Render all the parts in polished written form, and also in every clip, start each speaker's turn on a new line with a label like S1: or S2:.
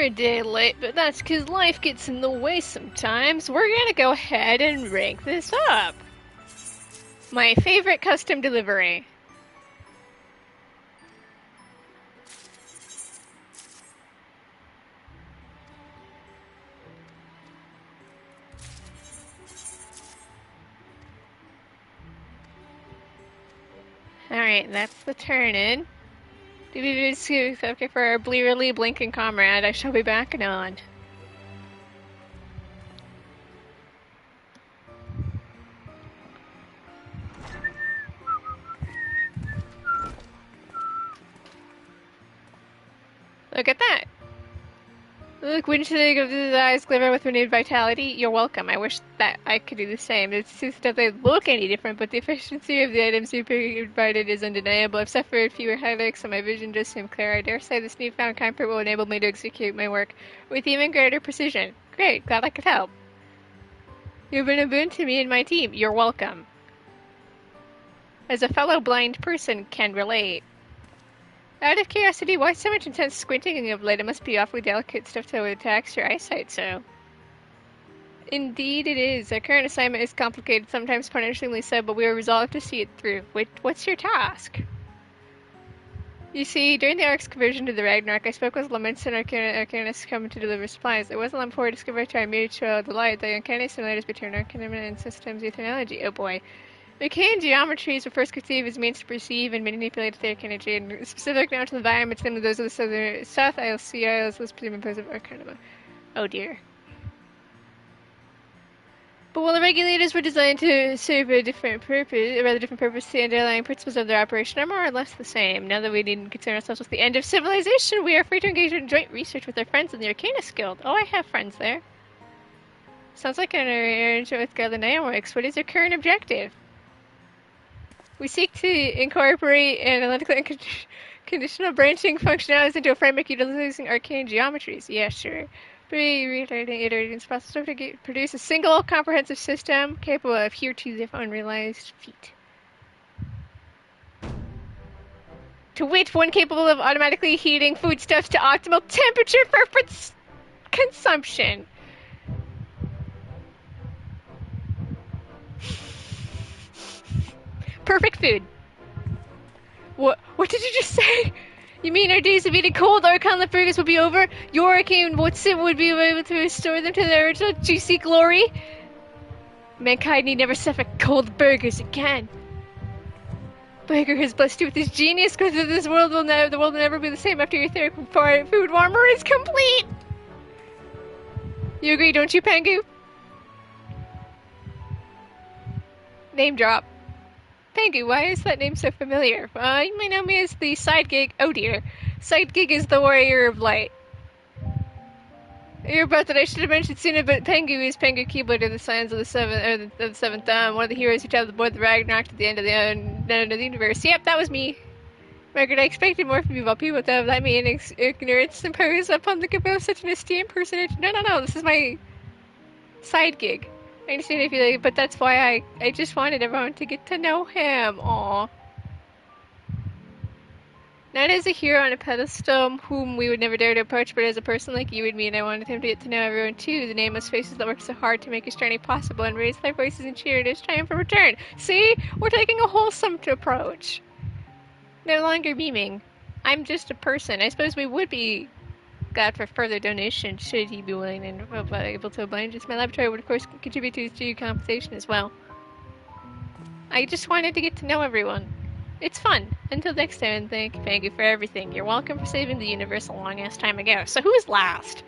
S1: a day late, but that's because life gets in the way sometimes. We're gonna go ahead and rank this up. My favorite custom delivery. Alright, that's the turn in. Okay, for our blearily blinking comrade, I shall be back anon. Look at that! Look, wouldn't you think of his eyes glimmer with renewed vitality? You're welcome. I wish that I could do the same. It doesn't look any different, but the efficiency of the items you provided is undeniable. I've suffered fewer headaches, and my vision does seem clear. I dare say this newfound comfort will enable me to execute my work with even greater precision. Great, glad I could help. You've been a boon to me and my team. You're welcome. As a fellow blind person can relate. Out of curiosity, why so much intense squinting of late? It must be awfully delicate stuff to tax your eyesight so. Indeed it is. Our current assignment is complicated, sometimes punishingly so, but we are resolved to see it through. What's your task? You see, during the Ark's conversion to the Ragnarok, I spoke with Laments and Arcanus coming to deliver supplies. It wasn't long before I discovered to our mutual delight that uncanny similarities between Arcanum and systems ethnology. Oh boy. Arcane geometries were first conceived as means to perceive and manipulate etheric energy, and specific now to the environments, namely those of the South Isles, Sea Isles, less presumably of Arcanum. Oh dear. But while the regulators were designed to serve a different purpose, the underlying principles of their operation are more or less the same. Now that we needn't concern ourselves with the end of civilization, we are free to engage in joint research with our friends in the Arcanus Guild. Oh, I have friends there. Sounds like an arrangement with Galileo works. What is your current objective? We seek to incorporate analytical and conditional branching functionalities into a framework utilizing arcane geometries. Yeah, sure. Iterating this process to produce a single comprehensive system capable of heretofore unrealized feat. To wit, one capable of automatically heating foodstuffs to optimal temperature for consumption. Perfect food. What did you just say? You mean our days of eating cold Archon burgers will be over? Your arcane Whatsit would be able to restore them to their original juicy glory? Mankind need never suffer cold burgers again. Burger has blessed you with his genius, because the world will never be the same after your therapy food warmer is complete. You agree, don't you, Pengu? Name drop. Pengu, why is that name so familiar? You may know me as the side gig. Oh dear. Side gig is the warrior of light. You're about that I should have mentioned sooner, but Pengu is Pengu Keyblade of the Signs of the Seventh Dawn, one of the heroes who traveled aboard the Ragnarok to the end of the universe. Yep, that was me. Margaret, I expected more from you about people that let me in ignorance impose upon the people of such an esteemed personage. No, this is my side gig. I understand if you like, but that's why I just wanted everyone to get to know him. Aww. Not as a hero on a pedestal whom we would never dare to approach, but as a person like you and me, and I wanted him to get to know everyone too, the nameless faces that worked so hard to make his journey possible and raise their voices and cheer at his triumphant return. See? We're taking a wholesome approach. No longer memeing. I'm just a person. I suppose we would be glad for further donation should he be willing and able to oblige us. My laboratory would of course contribute to his due compensation as well. I just wanted to get to know everyone. It's fun. Until next time, and thank you for everything. You're welcome for saving the universe a long ass time ago. So who is last?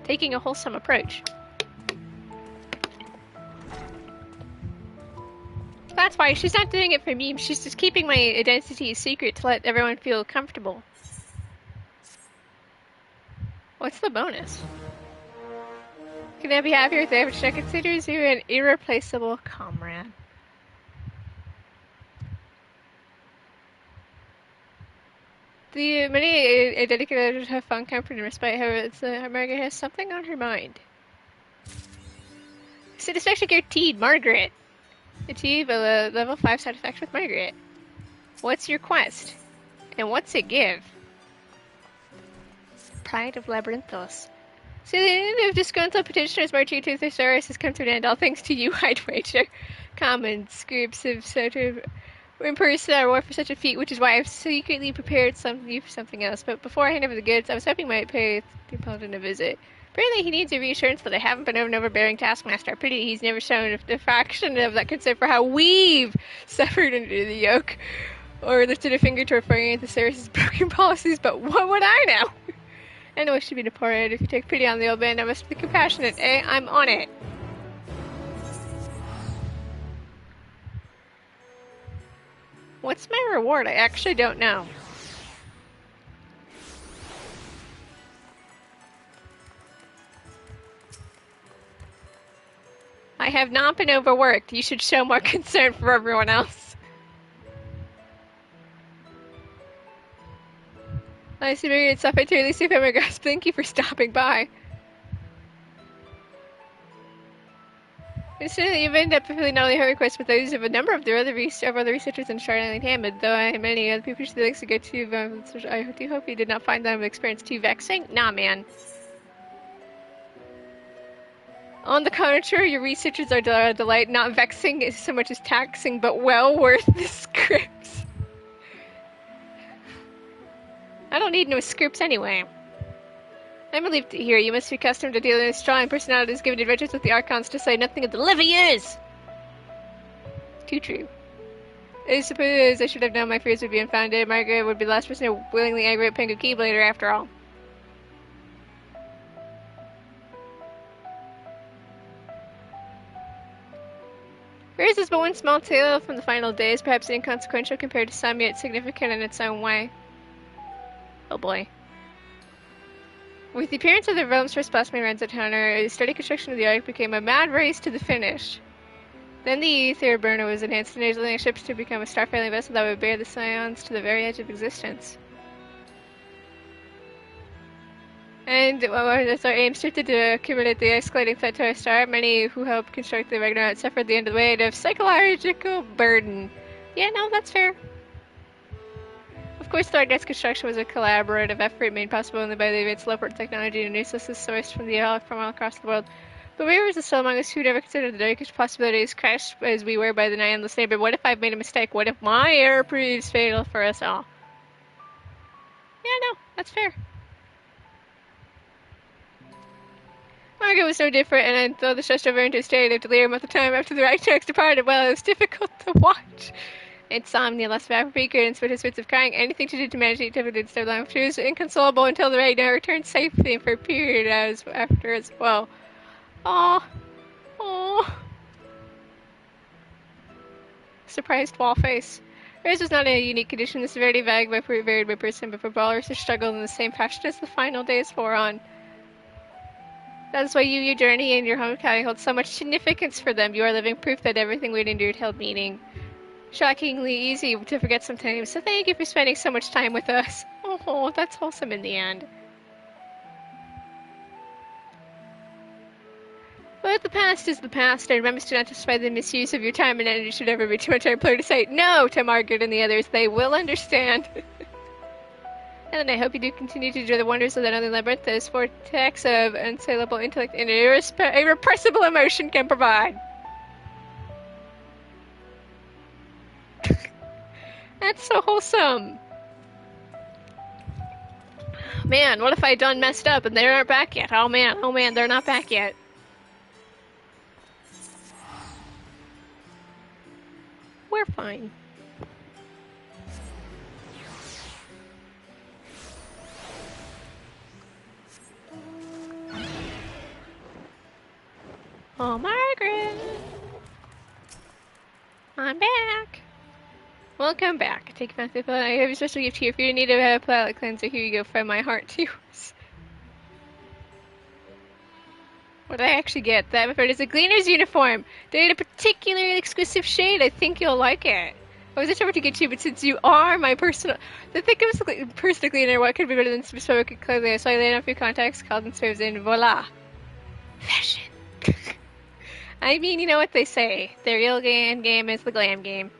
S1: Taking a wholesome approach. That's why she's not doing it for me. She's just keeping my identity a secret to let everyone feel comfortable. What's the bonus? Can I be happier with average? I consider you an irreplaceable comrade. The many dedicated have found comfort and respite. However, Margaret has something on her mind. Satisfaction guaranteed, Margaret. Achieve a level 5 satisfaction with Margaret. What's your quest? And what's it give? Pride of Labyrinthos. So the end of disgruntled petitioners marching to thesaurus has come to an end, all thanks to you, I'd wager. Commons, groups of sort of in person are war for such a feat, which is why I've secretly prepared you for something else. But before I hand over the goods, I was hoping might pay the paladin a visit. Apparently he needs a reassurance that I haven't been an overbearing taskmaster. Pity he's never shown a fraction of that concern for how we've suffered under the yoke, or lifted a finger toward firing at the service's broken policies, but what would I know? I know I should be deported. If you take pity on the old man, I must be compassionate, eh? I'm on it. What's my reward? I actually don't know. I have not been overworked. You should show more concern for everyone else. I see Margrat stop by to release you from my grasp. Thank you for stopping by. Incidentally, you've ended up fulfilling not only her request, but those of a number of other researchers in Charlotte Hammond, though I have many other people she likes to go to. I do hope you did not find that experience too vexing. Nah, man. On the contrary, your researchers are a delight, not vexing so much as taxing, but well worth the scripts. I don't need no scripts anyway. I'm relieved to hear you must be accustomed to dealing with strong personalities given adventures with the Archons, to say nothing of the Liviers! Too true. I suppose I should have known my fears would be unfounded. Margrat would be the last person to willingly aggravate Pengu Keyblader after all. Hers is but one small tale from the final days, perhaps inconsequential compared to some, yet significant in its own way. Oh boy. With the appearance of the realm's first blossoming Renzo Tower, the steady construction of the Ark became a mad race to the finish. Then the Ether Burner was enhanced, enabling ships to become a star-faring vessel that would bear the Scions to the very edge of existence. And as our aim shifted to accumulate the escalating threat to our star, many who helped construct the Ragnarok suffered the end of the weight of psychological burden. Yeah, no, that's fair. Of course, the Ragnarok's construction was a collaborative effort made possible only by the advanced teleport technology and resources sourced from all across the world. But we were still among us who'd ever considered the darkest possibilities, crashed as we were by the night endless neighbor. What if I've made a mistake? What if my error proves fatal for us all? Yeah, no, that's fair. Margrat was no different, and though the stress over into a state of delirium at the time after the Ragnarok departed, well, it was difficult to watch. Insomnia, loss of appetite, and split fits of crying, anything to do to manage it typically disturbed long. She was inconsolable until the Ragnarok returned safely for a period after as well. Aww. Aww. Surprised wall face. Hers was not a unique condition. The severity varied by person, but for brawlers who struggled in the same fashion as the final days wore on. That is why your journey and your homecoming hold so much significance for them. You are living proof that everything we'd endured held meaning. Shockingly easy to forget sometimes, so thank you for spending so much time with us. Oh, that's wholesome in the end. But the past is the past, and remember to not justify the misuse of your time and energy should ever be too much. I implore to say no to Margrat and the others. They will understand. And then I hope you do continue to enjoy the wonders of that other labyrinth, this vortex of unsaleable intellect and irrepressible emotion can provide. That's so wholesome. Man, what if I done messed up and they aren't back yet? Oh man, they're not back yet. We're fine. Oh, Margrat! I'm back! Welcome back. Take back the I have a special gift here. If you need a palate cleanser, here you go from my heart to yours. What did I actually get? That referred as a Gleaner's uniform. They had a particularly exclusive shade. I think you'll like it. I wasn't sure what to get you, but since you are my personal... I think it was personal cleaner. What could be better than bespoke clothing? So I laid on a few contacts, called and serves in. Voila. Fashion. I mean, you know what they say. The real game is the glam game.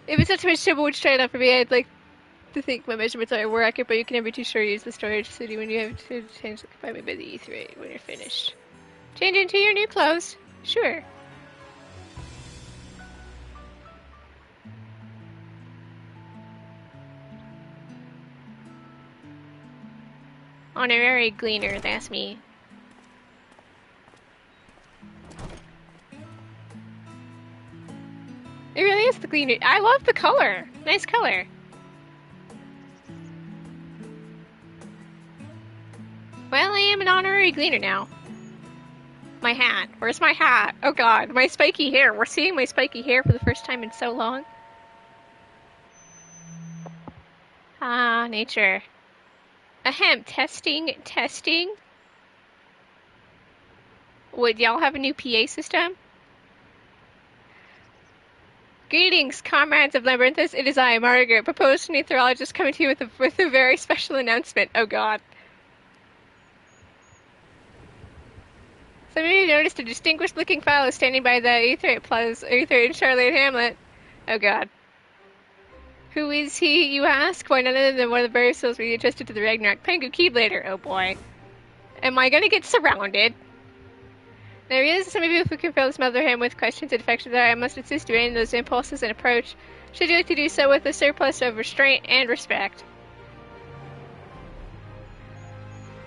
S1: If it's not too much trouble, would you try it out for me? I'd like to think my measurements are more accurate, but you can never be too sure. Use the storage city when you have to change the compartment by the E3 when you're finished. Change into your new clothes. Sure. Honorary Gleaner, that's me. It really is the Gleaner. I love the color. Nice color. Well, I am an honorary Gleaner now. My hat. Where's my hat? Oh god, my spiky hair. We're seeing my spiky hair for the first time in so long. Ah, nature. Ahem, testing. Would y'all have a new PA system? Greetings, comrades of Labyrinthus. It is I, Margrat, proposed meteorologist, coming to you with a very special announcement. Oh god. Some of you noticed a distinguished-looking fellow standing by the Ether in Charlotte Hamlet. Oh god. Who is he, you ask? Why, none other than one of the various souls we entrusted to the Ragnarok Pengu Keyblader. Oh boy. Am I gonna get surrounded? There he is. Some of you who can fill smother him with questions and affections that I must insist you in those impulses and approach. Should you like to do so with a surplus of restraint and respect.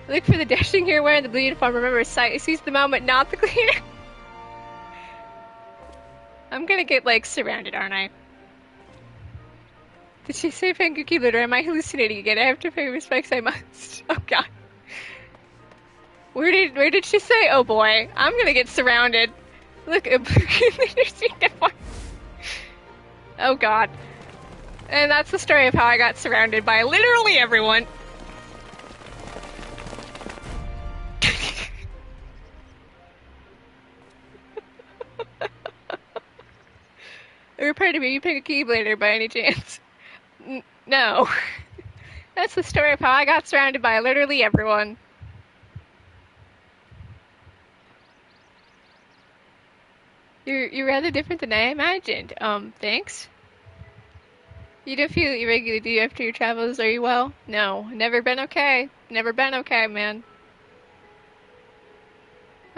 S1: Look for the dashing hero wearing the blue uniform. Remember, sight seize the moment, not the cleaner. I'm gonna get, like, surrounded, aren't I? Did she say Pengu Keyblader? Am I hallucinating again? I have to pay respects, I must. Oh god. Where did she say? Oh boy, I'm gonna get surrounded. Look, a blue Keyblader's uniform. Oh god. And that's the story of how I got surrounded by literally everyone. Or part of me, you pick a Keyblader by any chance? No. That's the story of how I got surrounded by literally everyone. You're rather different than I imagined. Thanks. You don't feel irregular, do you, after your travels? Are you well? No. Never been okay. Never been okay, man.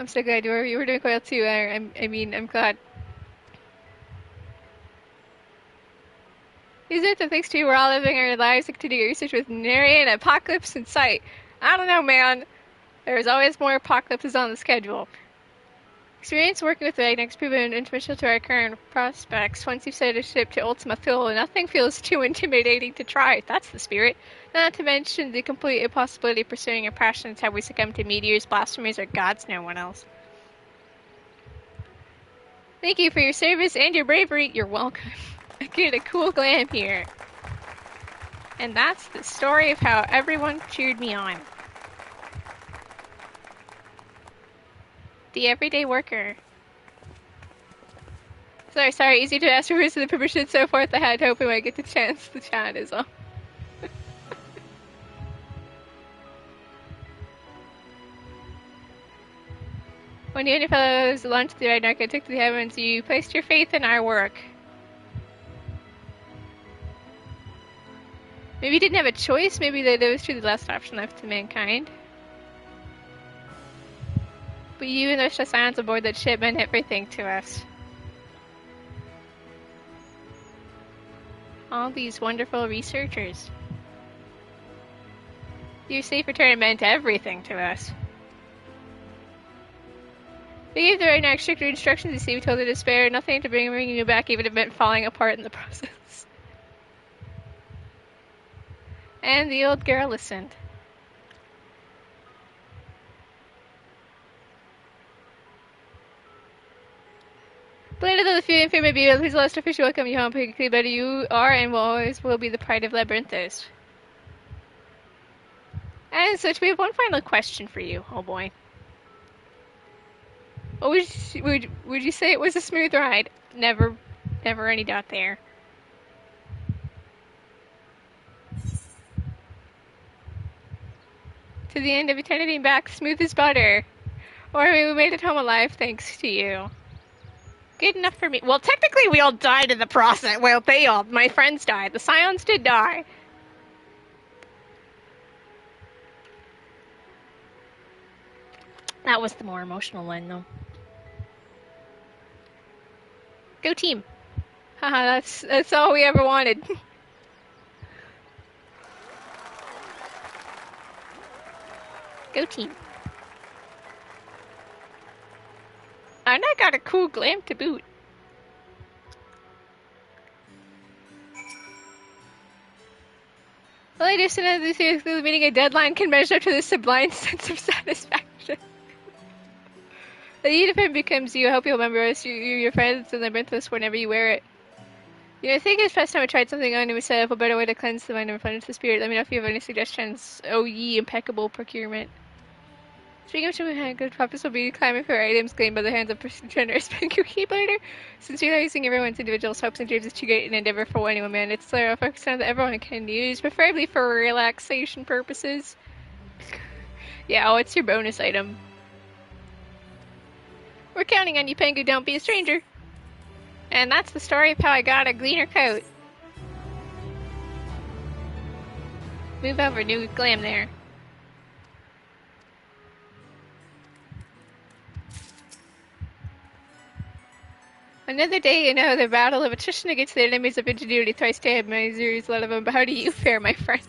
S1: I'm so glad you were doing well too. I'm glad. Is it that thanks to you we're all living our lives to do research with nary an apocalypse in sight? I don't know, man. There's always more apocalypses on the schedule. Experience working with Ragnar has proven influential to our current prospects. Once you've set a ship to Ultima Thule, nothing feels too intimidating to try. That's the spirit. Not to mention the complete impossibility of pursuing your passions. Have we succumbed to meteors, blasphemies, or gods? No one else. Thank you for your service and your bravery. You're welcome. I get a cool glam here. And that's the story of how everyone cheered me on. The everyday worker. Sorry, easy to ask for the permission and so forth. I had hoped we might get the chance to chat is all. When you and your fellows launched the Ragnarok and took to the heavens, you placed your faith in our work. Maybe you didn't have a choice. Maybe that was truly the last option left to mankind. But you and the rest of the science aboard that ship meant everything to us. All these wonderful researchers. Your safe return meant everything to us. They gave the Ragnarok stricter instructions. You see, we told her to spare nothing to bring you back, even if it meant falling apart in the process. And the old girl listened. But later, though the few and fear may be, please let us officially welcome you home, Pengu Keyblader. You are and will always be the pride of Labyrinthus. And such, we have one final question for you. Oh boy. What would you say it was a smooth ride? Never any doubt there. To the end of eternity and back, smooth as butter. Or we made it home alive thanks to you. Good enough for me. Well, technically we all died in the process. Well, my friends died. The Scions did die. That was the more emotional one, though. Go team. Haha, that's all we ever wanted. Go team. And I got a cool glam to boot. Well, I just know this is meeting a deadline can measure to the sublime sense of satisfaction. The uniform becomes you. I hope you'll remember us, your friends, and the us whenever you wear it. You know, I think it's past time I tried something on and we set up a better way to cleanse the mind and replenish the spirit. Let me know if you have any suggestions. Oh, ye impeccable procurement. Speaking of something, a good practice will be climbing for items claimed by the hands of generous bank keyboarder. Since realizing everyone's individual hopes and dreams is too great an endeavor for anyone, man, it's a focus on that everyone can use, preferably for relaxation purposes. Yeah, oh, it's your bonus item. We're counting on you, Pengu. Don't be a stranger. And that's the story of how I got a gleaner coat. Move over, new glam there. Another day, the battle of attrition against the enemies of ingenuity. Thrice dead, my Zuri's lot of them. But how do you fare, my friend?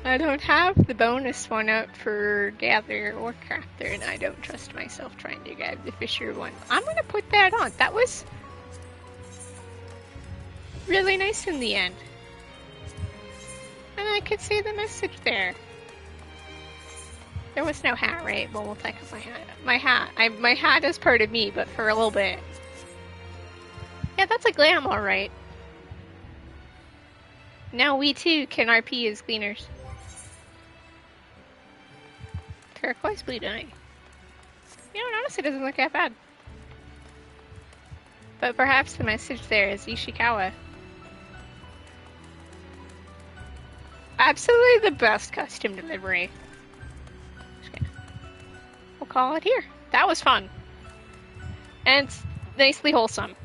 S1: I don't have the bonus one out for Gather or Crafter, and I don't trust myself trying to grab the Fisher one. I'm gonna put that on. That was really nice in the end. And I could see the message there. There was no hat, right? Well, we'll take off my hat. My hat is part of me, but for a little bit. Yeah, that's a glam, alright. Now we too can RP as gleaners. Turquoise blue dye. You know, honestly, it doesn't look that bad. But perhaps the message there is Ishikawa. Absolutely the best custom delivery. Okay. We'll call it here. That was fun. And it's nicely wholesome.